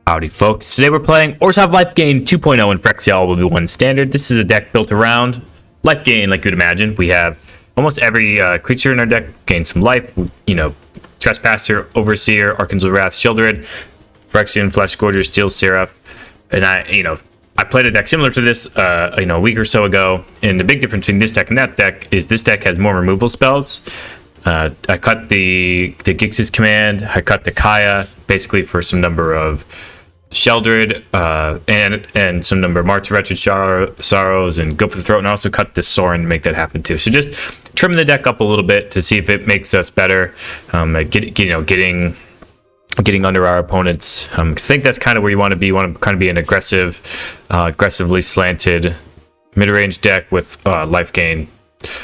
Howdy folks, today we're playing Orzhov Lifegain 2.0 in Phyrexia All Will Be One Standard. This is a deck built around Lifegain, like you'd imagine. We have almost every creature in our deck gain some life. You know, Trespasser, Overseer, Arkansas Wrath, Sheoldred, Phyrexian, Flesh Gorger, Steel Seraph. And I played a deck similar to this, a week or so ago. And the big difference between this deck and that deck is this deck has more removal spells. I cut the Gix's command. I cut the Kaya basically for some number of Sheoldred and some number of March of Wretched Sorrows and Go for the Throat, and I also cut the Sorin to make that happen too. So just trimming the deck up a little bit to see if it makes us better at getting under our opponents. I think that's kind of where you want to be. You want to kind of be an aggressively slanted mid-range deck with life gain.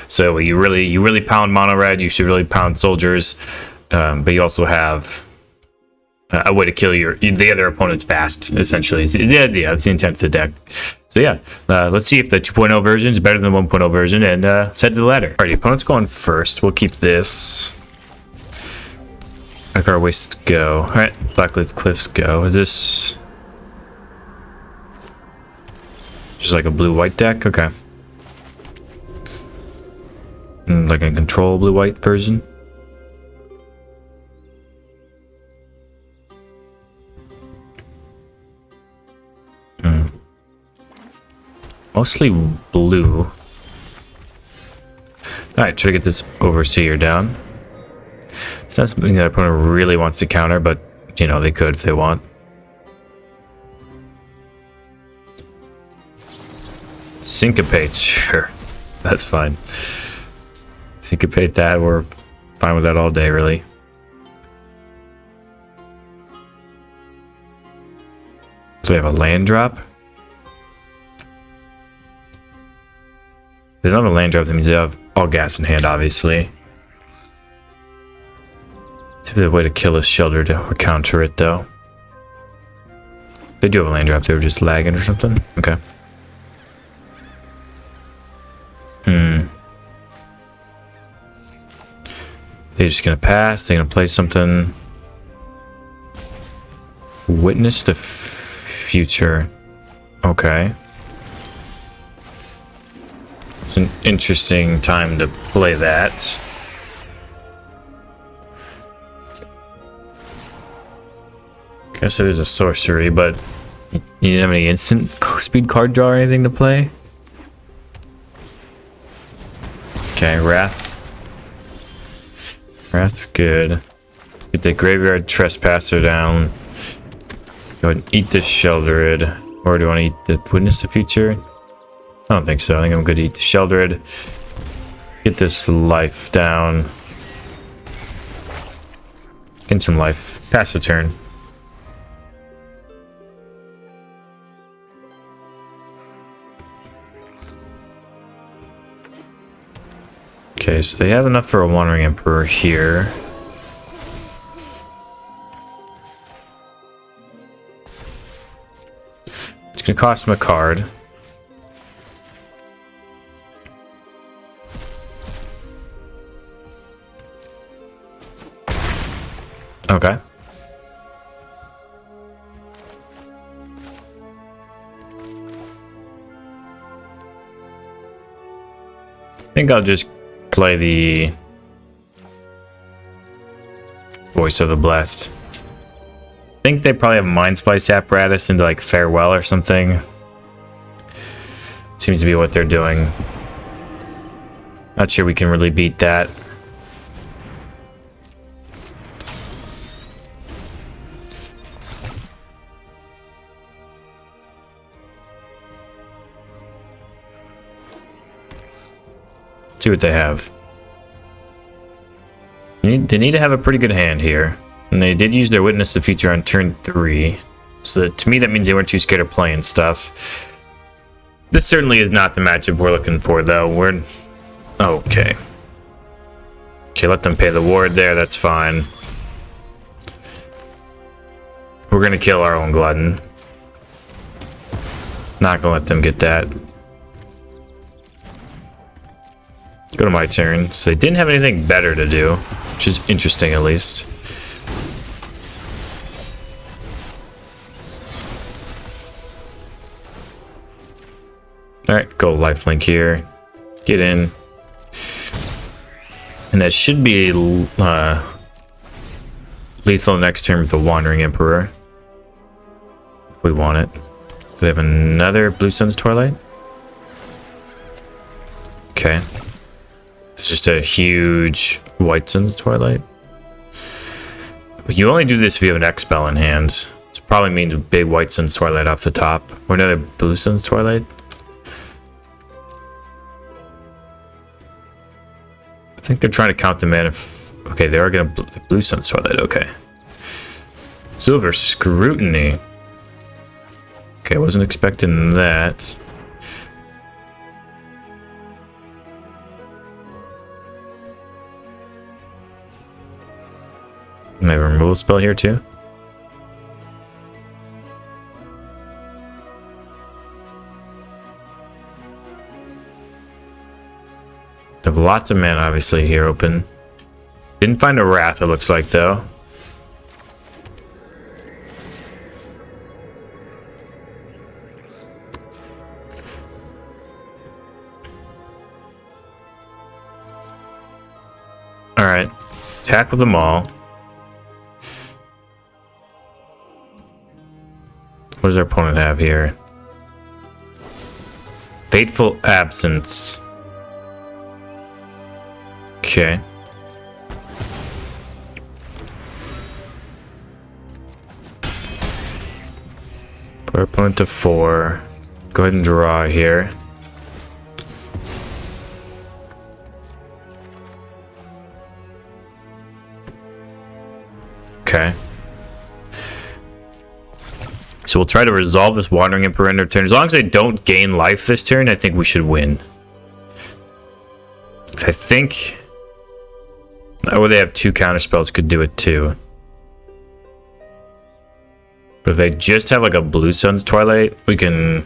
So you really pound mono red. You should really pound soldiers, but you also have a way to kill the other opponents fast. Essentially, that's the intent of the deck. So yeah, let's see if the 2.0 version is better than the 1.0 version, and let's head to the ladder. Alrighty, opponent's going first. We'll keep this. Our Wastes go. All right, Blackleaf Cliffs go. Is this just like a blue-white deck? Okay. Like a control blue-white version. Mostly blue. Alright, try to get this Overseer down. It's not something that opponent really wants to counter, but you know, they could if they want. Syncopate, sure. That's fine. Syncopate that, we're fine with that all day, really. Do they have a land drop? They don't have a land drop, that means they have all gas in hand, obviously. It's a way to kill this Sheoldred or counter it, though. They do have a land drop, they were just lagging or something? Okay. They're just gonna pass, they're gonna play something. Witness the future. Okay. It's an interesting time to play that. Guess it is a sorcery, but you didn't have any instant speed card draw or anything to play? Okay, Wrath's good. Get the Graveyard Trespasser down. Go ahead and eat this Sheoldred. Or do I want to eat the Witness the Future? I don't think so. I think I'm good to eat the Sheoldred. Get this life down. Get some life. Pass the turn. Okay, so they have enough for a Wandering Emperor here. It's gonna cost him a card. Okay. I think I'll just play the Voice of the Blessed. I think they probably have Mind Splice Apparatus into like Farewell or something. Seems to be what they're doing. Not sure we can really beat that. See what they have. They need to have a pretty good hand here. And they did use their Witness the Future on turn 3. So to me that means they weren't too scared of playing stuff. This certainly is not the matchup we're looking for, though. We're... Okay. Okay, let them pay the ward there, that's fine. We're gonna kill our own Glutton. Not gonna let them get that. Go to my turn. So they didn't have anything better to do, which is interesting at least. Alright, go lifelink here. Get in. And that should be lethal next turn with the Wandering Emperor. If we want it. Do they have another Blue Sun's Twilight? Okay. It's just a huge White Sun's Twilight. You only do this if you have an X spell in hand. This probably means a big White Sun's Twilight off the top. Or another Blue Sun's Twilight. I think they're trying to count the mana. Okay, they are going to Blue Sun's Twilight. Okay. Silver Scrutiny. Okay, I wasn't expecting that. And I have a removal spell here too. They have lots of mana obviously here open. Didn't find a Wrath, it looks like, though. Alright. Attack with them all. What does our opponent have here? Fateful Absence. Okay. Put our opponent to 4. Go ahead and draw here. Okay. So we'll try to resolve this Wandering Emperor end of turn. As long as they don't gain life this turn, I think we should win. I think... Oh, they have 2 counter spells, could do it too. But if they just have like a Blue Sun's Twilight, we can...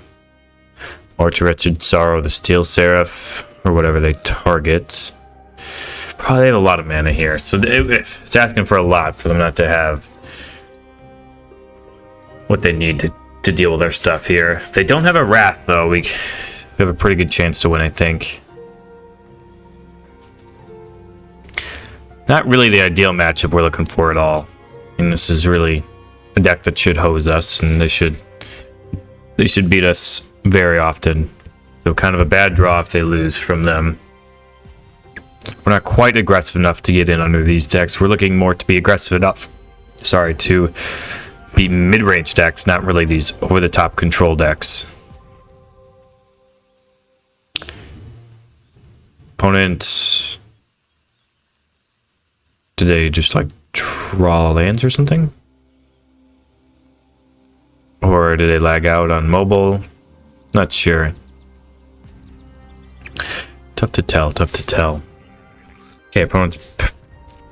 Or to Wretched Sorrow, the Steel Seraph, or whatever they target. Probably have a lot of mana here, so it's asking for a lot for them not to have what they need to deal with their stuff here. If they don't have a Wrath, though, we have a pretty good chance to win, I think. Not really the ideal matchup we're looking for at all. And this is really a deck that should hose us, and they should beat us very often. So kind of a bad draw if they lose from them. We're not quite aggressive enough to get in under these decks. We're looking more to be aggressive enough, to beat mid-range decks, not really these over-the-top control decks. Opponent... Did they just like draw lands or something? Or did they lag out on mobile? Not sure. Tough to tell, tough to tell. Okay, opponents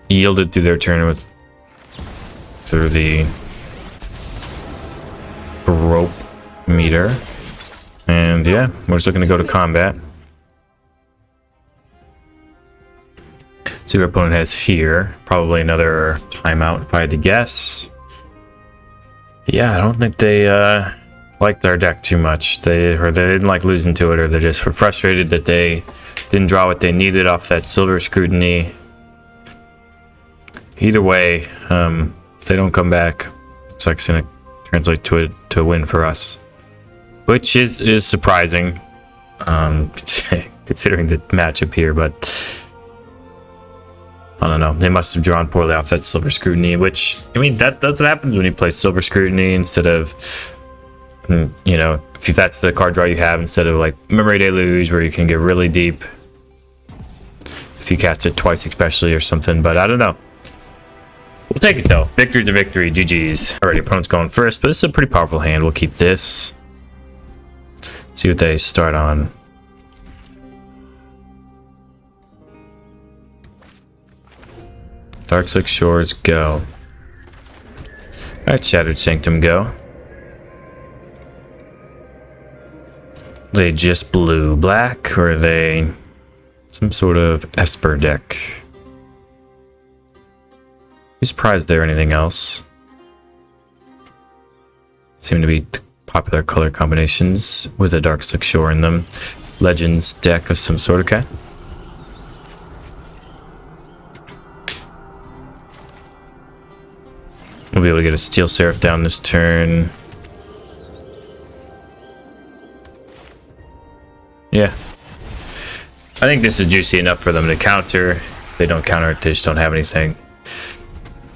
yielded through their turn through the rope meter. And yeah, we're just looking to go to combat. See what our opponent has here. Probably another timeout if I had to guess. Yeah, I don't think they liked their deck too much. They didn't like losing to it, or they just were frustrated that they didn't draw what they needed off that Silver Scrutiny. Either way, if they don't come back, it's like it's gonna translate to a win for us, which is surprising, considering the matchup here, but. I don't know. They must have drawn poorly off that Silver Scrutiny, which, I mean, that's what happens when you play Silver Scrutiny instead of, you know, if that's the card draw you have, instead of like Memory Deluge, where you can get really deep if you cast it twice, especially, or something. But I don't know. We'll take it though. Victory's a victory. GG's. Alrighty, opponent's going first, but this is a pretty powerful hand. We'll keep this. See what they start on. Darkslick Shores, go. Alright, Shattered Sanctum, go. They just blue black, or are they some sort of Esper deck? Be surprised there anything else. Seem to be popular color combinations with a Dark Slick Shore in them. Legends deck of some sort, okay. We'll be able to get a Steel Seraph down this turn. Yeah. I think this is juicy enough for them to counter. If they don't counter it, they just don't have anything.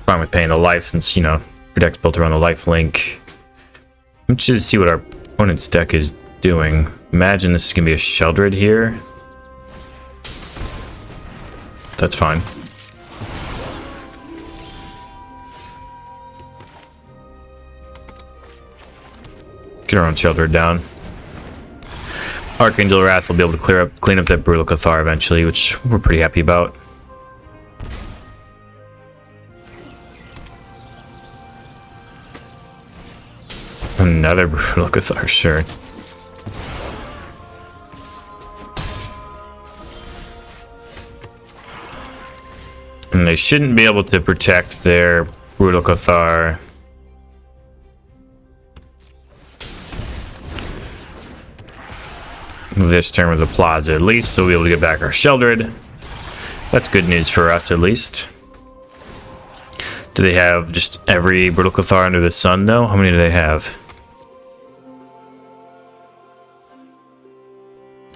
Fine with paying the life since, you know, your deck's built around the life link. I'm interested to see what our opponent's deck is doing. Imagine this is going to be a Sheldred here. That's fine. Get our own Sheldred down. Archangel Wrath will be able to clean up that Brutal Cathar eventually, which we're pretty happy about. Another Brutal Cathar, sure. And they shouldn't be able to protect their Brutal Cathar. This turn with the Plaza at least, so we'll be able to get back our Sheldred. That's good news for us at least. Do they have just every Brutal Cathar under the sun though? How many do they have?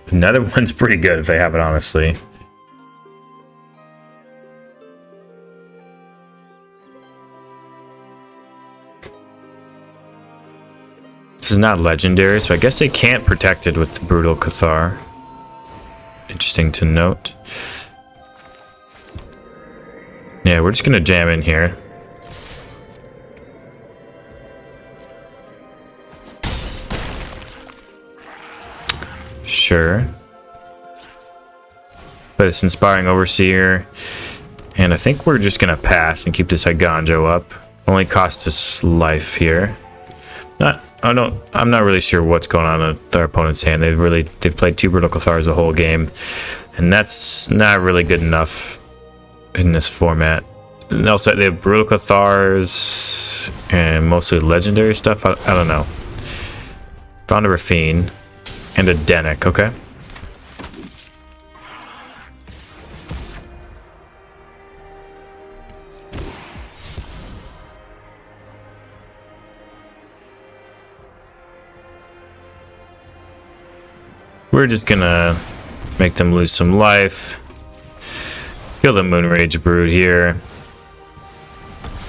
Another one's pretty good if they have it, honestly. This is not legendary, so I guess they can't protect it with the Brutal Cathar. Interesting to note. Yeah, we're just gonna jam in here. Sure. Play this Inspiring Overseer. And I think we're just gonna pass and keep this Iganjo up. Only costs us life here. I'm not really sure what's going on with our opponent's hand. They've played 2 Brutal Cathars the whole game, and that's not really good enough in this format. And also they have Brutal Cathars and mostly legendary stuff. I don't know. Found a Rafine and a Dennick, okay. We're just gonna make them lose some life. Kill the Moonrage Brood here.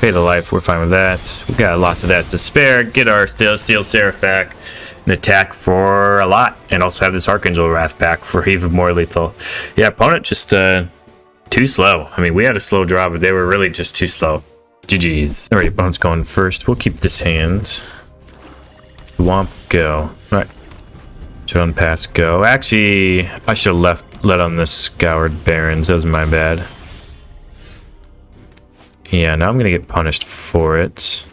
Pay the life, we're fine with that. We got lots of that to spare. Get our Steel Seraph back and attack for a lot. And also have this Archangel Wrath back for even more lethal. Yeah, opponent just too slow. I mean, we had a slow draw, but they were really just too slow. GG's. Alright, opponent's going first. We'll keep this hand. Womp, go. Alright. Should unpass, go. Actually, I should have let on the Scoured Barrens. That was my bad. Yeah, now I'm gonna get punished for it.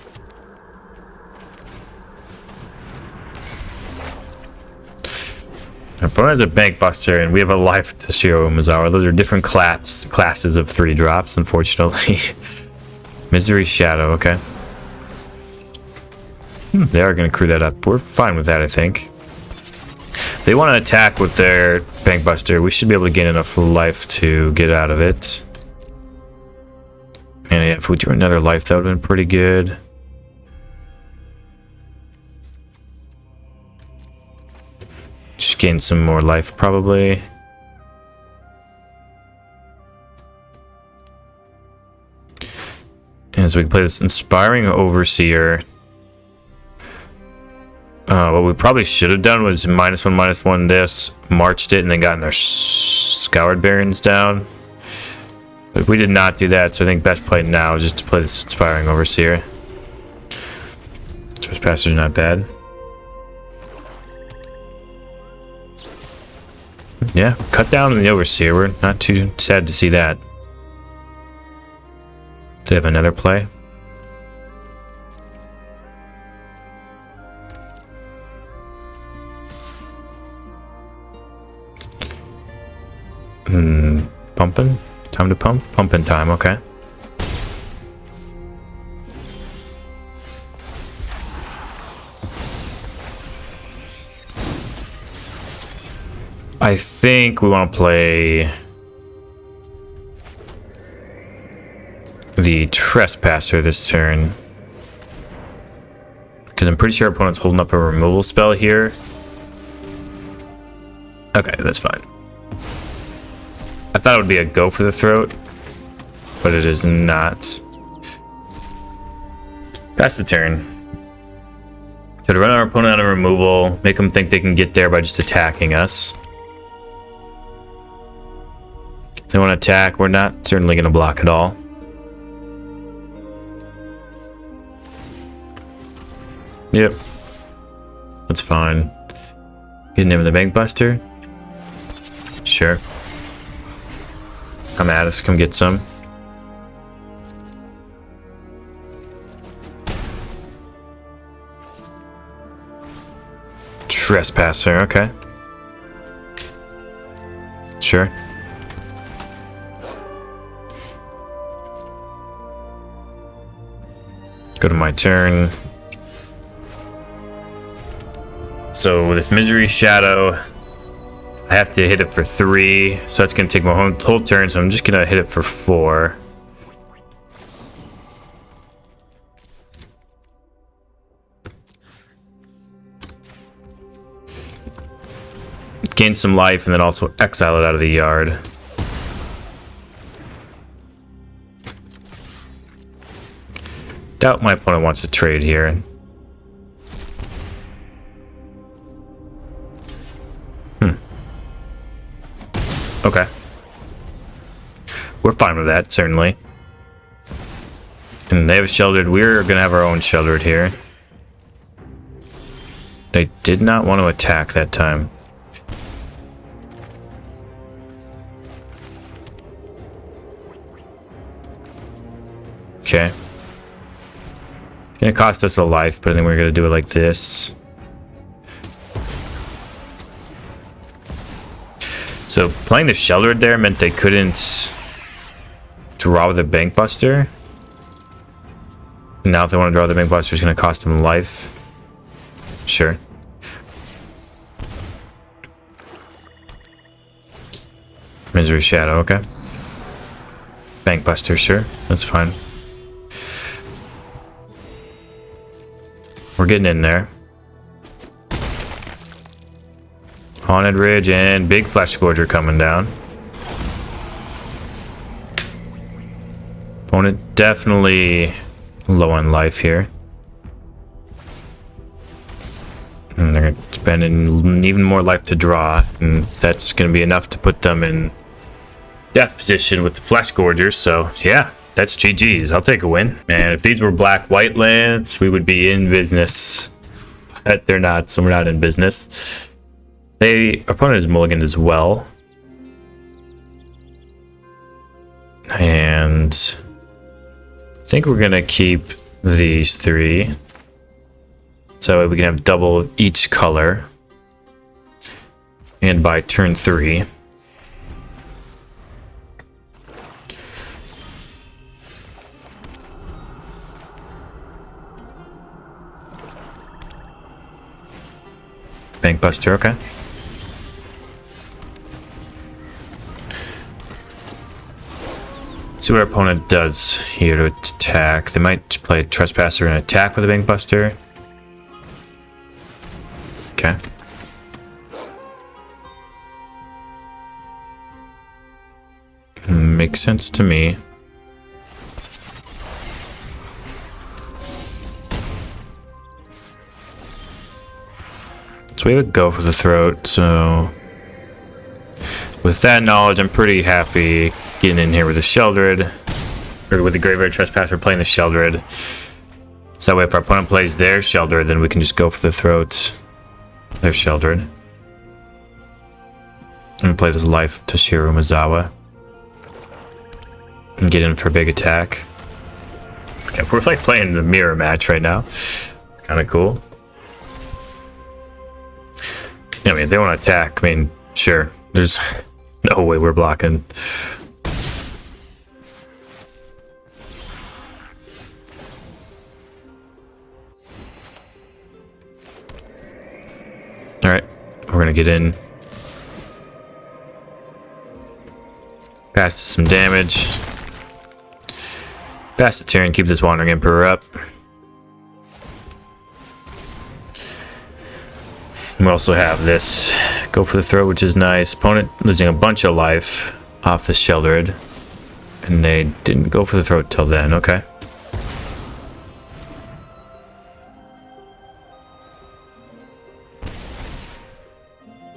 Our opponent has a Bank Buster, and we have a life to Shiro Umezawa. Those are different classes of 3 drops, unfortunately. Misery Shadow, okay. They are gonna crew that up. We're fine with that, I think. They want to attack with their Bank Buster. We should be able to gain enough life to get out of it. And if we drew another life, that would have been pretty good. Just gain some more life, probably. And so we can play this Inspiring Overseer. What we probably should have done was -1/-1 this, marched it, and then gotten our Scoured Barrens down. But we did not do that, so I think best play now is just to play this Inspiring Overseer. Trespasser's not bad. Yeah, cut down on the Overseer. We're not too sad to see that. Do they have another play? Pumping? Time to pump? Pumping time, okay. I think we want to play the Trespasser this turn. Because I'm pretty sure our opponent's holding up a removal spell here. Okay, that's fine. I thought it would be a go for the throat, but it is not. Pass the turn. So to run our opponent on a removal, make them think they can get there by just attacking us. If they want to attack, we're not certainly going to block at all. Yep. That's fine. Getting in with the Bank Buster? Sure. Come at us, come get some. Trespasser, okay. Sure. Go to my turn. So with this Misery Shadow, I have to hit it for 3, so that's going to take my whole turn, so I'm just going to hit it for 4. Gain some life, and then also exile it out of the yard. Doubt my opponent wants to trade here. Okay. We're fine with that, certainly. And they have sheltered. We're going to have our own sheltered here. They did not want to attack that time. Okay. It's going to cost us a life, but I think we're going to do it like this. So playing the sheltered there meant they couldn't draw with a Bank Buster. Now if they want to draw the Bank Buster, it's going to cost them life. Sure. Misery Shadow, okay. Bank Buster, sure. That's fine. We're getting in there. Haunted Ridge and big Flesh Gorger coming down. Opponent definitely low on life here. And they're spending even more life to draw, and that's going to be enough to put them in death position with the Flesh Gorgers. So yeah, that's GG's. I'll take a win. And if these were black-white lands, we would be in business. But they're not, so we're not in business. Our opponent is mulliganed as well. And I think we're going to keep these 3. So we can have double each color. And by turn 3. Bank Buster, okay. See what our opponent does here to attack. They might play Trespasser and attack with a Bank Buster. Okay. Makes sense to me. So we have a go for the throat, so with that knowledge, I'm pretty happy getting in here with the Sheldred, or with the Graveyard Trespasser playing the Sheldred. So that way if our opponent plays their Sheldred, then we can just go for the throat. Their Sheldred. And play this Life Toshiro Mizawa. And get in for a big attack. Okay, we're like playing the mirror match right now. It's kind of cool. I mean, if they want to attack, I mean, sure. There's no way we're blocking. Alright, we're gonna get in. Pass to some damage. Pass the turn, keep this Wandering Emperor up. We also have this go for the throat, which is nice. Opponent losing a bunch of life off the Sheldred. And they didn't go for the throat till then, okay.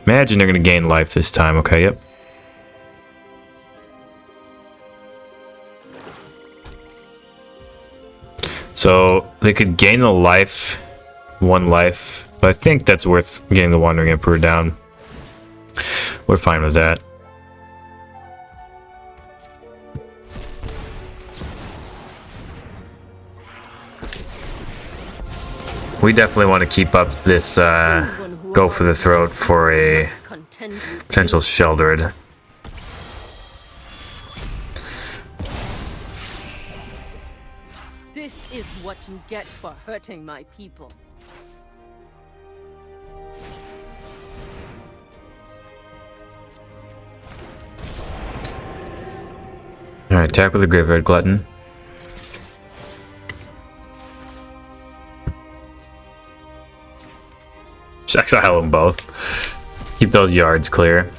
Imagine they're gonna gain life this time, okay, yep. So they could gain the life, 1 life, but I think that's worth getting the Wandering Emperor down. We're fine with that. We definitely want to keep up this go for the throat for a potential Sheldred. This is what you get for hurting my people. Alright, attack with the Graveyard Glutton. Just exile them both. Keep those yards clear.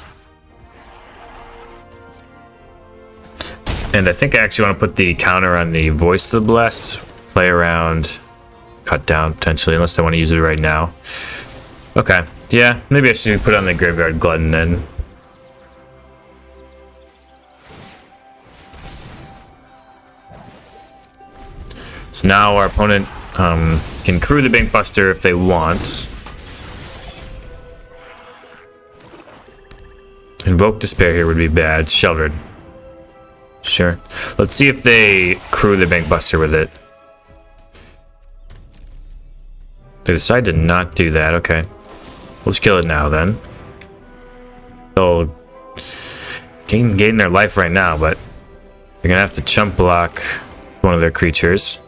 And I think I actually want to put the counter on the Voice of the Blessed. Play around. Cut down, potentially, unless I want to use it right now. Okay. Yeah, maybe I should put it on the Graveyard Glutton then. So now our opponent can crew the Bankbuster if they want. Invoke Despair here would be bad. Sheldred. Sure. Let's see if they crew the Bankbuster with it. They decide to not do that. Okay. We'll just kill it now then. They'll gain their life right now, but they're gonna have to chump block one of their creatures.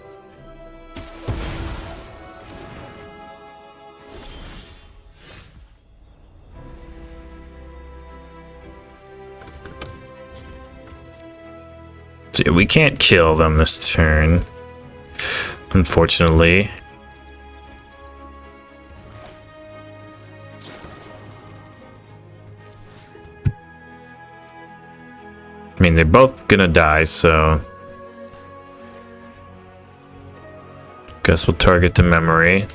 So yeah, we can't kill them this turn, unfortunately. I mean, they're both gonna die, so guess we'll target the memory.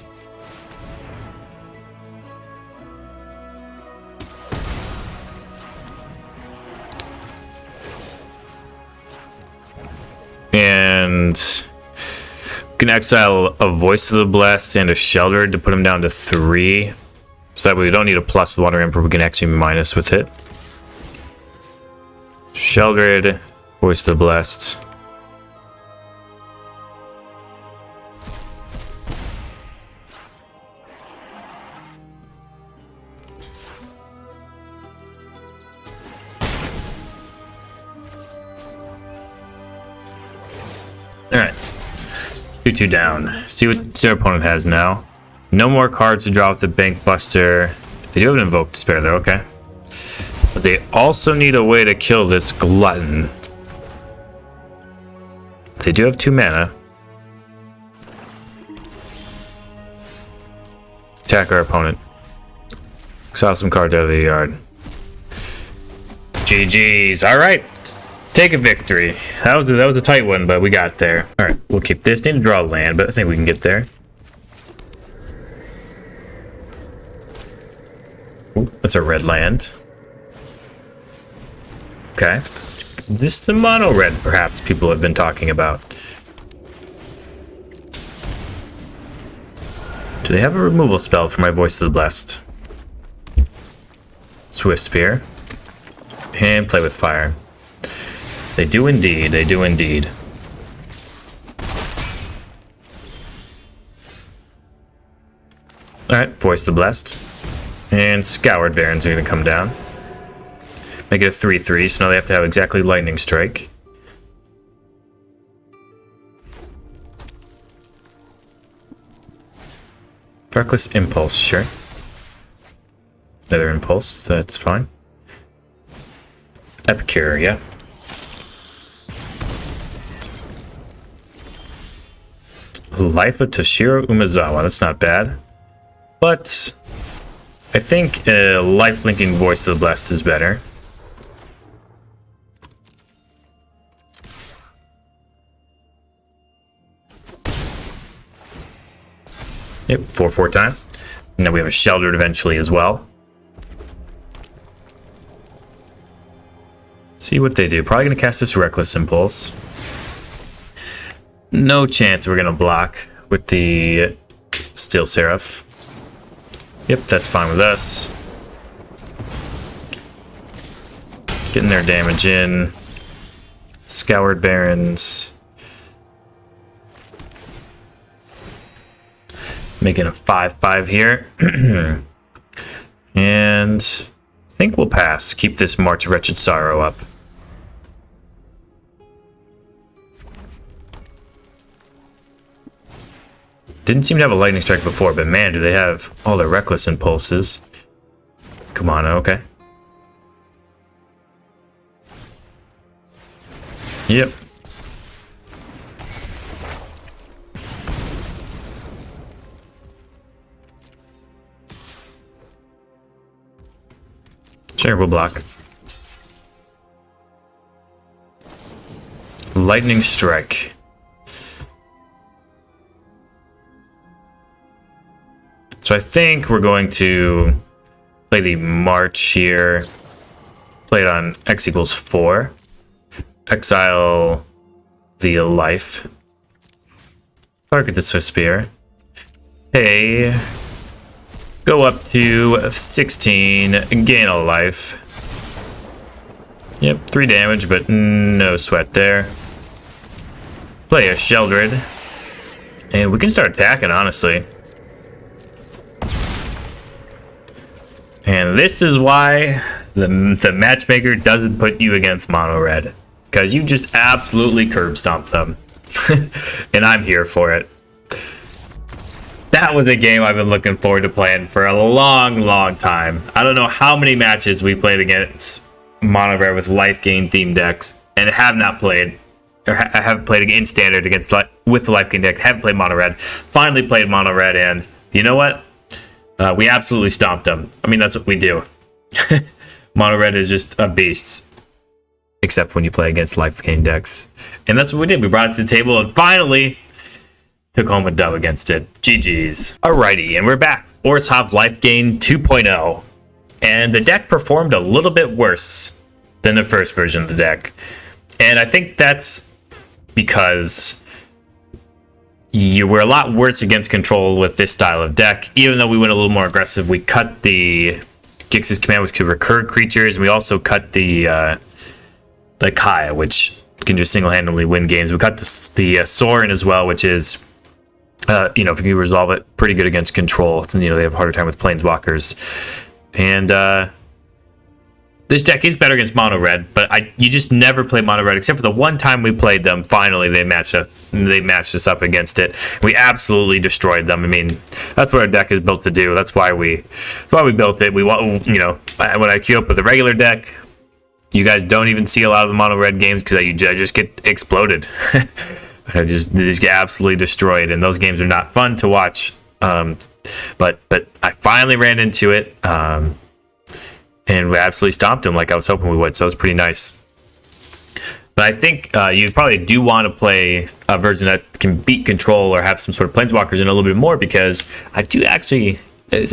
And we can exile a Voice of the Blessed and a Sheldred to put him down to 3. So that way we don't need a plus with Wandering Emperor, we can actually minus with it. Sheldred, Voice of the Blessed. Alright. 2-2 down. See what our opponent has now. No more cards to draw with the Bankbuster. They do have an Invoke Despair though, okay. But they also need a way to kill this Glutton. They do have 2 mana. Attack our opponent. Exile some cards out of the yard. GG's. Alright. Take a victory. That was a tight one, but we got there. Alright, we'll keep this. Need to draw a land, but I think we can get there. Ooh, that's a red land. Okay. This is the mono red, perhaps, people have been talking about. Do they have a removal spell for my Voice of the Blessed? Swift Spear. And play with fire. They do indeed, they do indeed. Alright, Voice of the Blessed. And Scoured Barons are going to come down. Make it a 3-3, so now they have to have exactly Lightning Strike. Reckless Impulse, sure. Another Impulse, that's fine. Epicure, yeah. Life of Toshiro Umezawa. That's not bad. But I think a life-linking Voice of the Blessed is better. Yep, 4/4 time. And then we have a Sheltered eventually as well. See what they do. Probably going to cast this Reckless Impulse. No chance we're going to block with the Steel Seraph. Yep, that's fine with us. Getting their damage in. Scoured Barons. Making a 5/5 here. And I think we'll pass. Keep this March of Wretched Sorrow up. Didn't seem to have a Lightning Strike before, but man, do they have all their Reckless Impulses. Come on, okay. Yep. Sure, we'll block. Lightning Strike. So I think we're going to play the March here. Play it on X equals 4. Exile the life. Target the Swiss Spear. Hey. Go up to 16. Gain a life. Yep, 3 damage, but no sweat there. Play a Sheldred. And we can start attacking, honestly. And this is why the matchmaker doesn't put you against mono red. Because you just absolutely curb stomp them. And I'm here for it. That was a game I've been looking forward to playing for a long time. I don't know how many matches we played against mono red with life gain themed decks and have not played, or I have played against standard against with the life gain deck. Haven't played mono red. Finally played mono red, and you know what? We absolutely stomped them. I mean, that's what we do. Mono red is just a beast. Except when you play against life gain decks. And that's what we did. We brought it to the table and finally took home a dub against it. GG's. Alrighty, and we're back. Orzhov Lifegain 2.0. And the deck performed a little bit worse than the first version of the deck. And I think that's because you were a lot worse against control with this style of deck. Even though we went a little more aggressive, we cut the Gix's command, which could recur creatures, and we also cut the Kaya, which can just single-handedly win games. We cut the Sorin as well, which is, you know, if you resolve it, pretty good against control. You know, they have a harder time with planeswalkers. And this deck is better against mono red, but you just never play mono red except for the one time we played them. Finally, they matched us up against it. We absolutely destroyed them. I mean, that's what our deck is built to do. That's why we built it. We want, you know, when I queue up with a regular deck, you guys don't even see a lot of the mono red games because I just get exploded. They just get absolutely destroyed, and those games are not fun to watch. But I finally ran into it. And we absolutely stomped him like I was hoping we would, so it was pretty nice. But I think you probably do want to play a version that can beat control or have some sort of planeswalkers in a little bit more, because I do actually,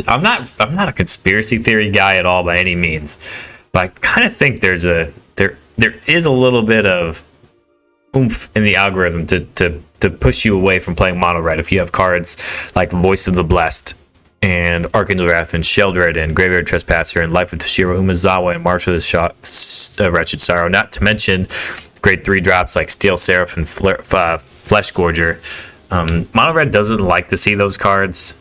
I'm not a conspiracy theory guy at all by any means, but I kind of think there is a little bit of oomph in the algorithm to push you away from playing mono red if you have cards like Voice of the Blessed and Archangel Wrath and Sheldred and Graveyard Trespasser and Life of Toshiro Umezawa and March of the Wretched Sorrow, not to mention grade 3 drops like Steel Seraph and Flesh Gorger. Mono red doesn't like to see those cards.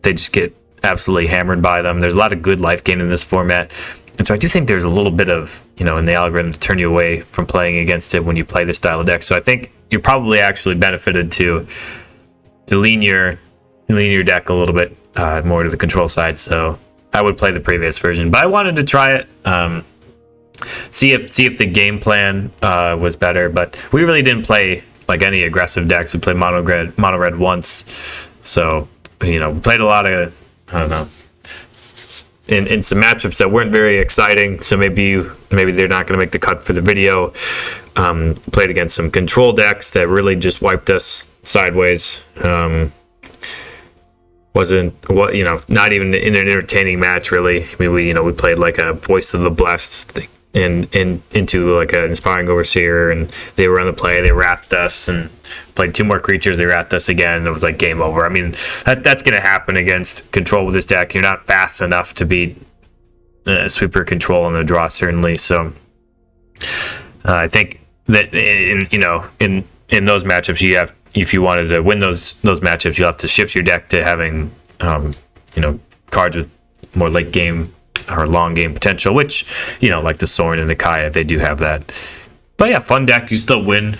They just get absolutely hammered by them. There's a lot of good life gain in this format, and so I do think there's a little bit of, you know, in the algorithm to turn you away from playing against it when you play this style of deck. So I think you're probably actually benefited to lean your deck a little bit more to the control side. So I would play the previous version, but I wanted to try it, see if the game plan was better. But we really didn't play like any aggressive decks. We played mono red once, so we played a lot of, I don't know, in some matchups that weren't very exciting. So maybe they're not going to make the cut for the video. Played against some control decks that really just wiped us sideways. Wasn't not even in an entertaining match really. I mean, we played like a Voice of the Blessed and into like an Inspiring Overseer, and they were on the play. They wrathed us and played 2 more creatures. They wrathed us again. And it was like game over. I mean, that's going to happen against control with this deck. You're not fast enough to beat sweeper control on the draw, certainly. So I think that in those matchups, if you wanted to win those matchups, you'll have to shift your deck to having cards with more late game or long game potential, which like the Sorin and the Kaya, they do have that. But yeah, fun deck. You still win.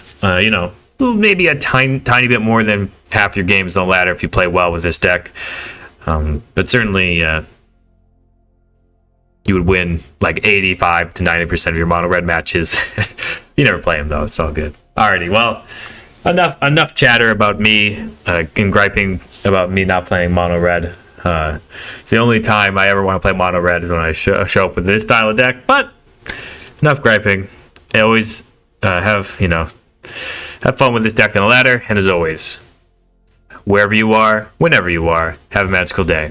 Maybe a tiny bit more than half your games on the ladder if you play well with this deck. But certainly you would win like 85 to 90% of your mono red matches. You never play them though. It's all good. Alrighty, well, enough chatter about me and griping about me not playing mono red. It's the only time I ever want to play mono red is when I show up with this style of deck. But enough griping. I always have fun with this deck on the ladder. And as always, wherever you are, whenever you are, have a magical day.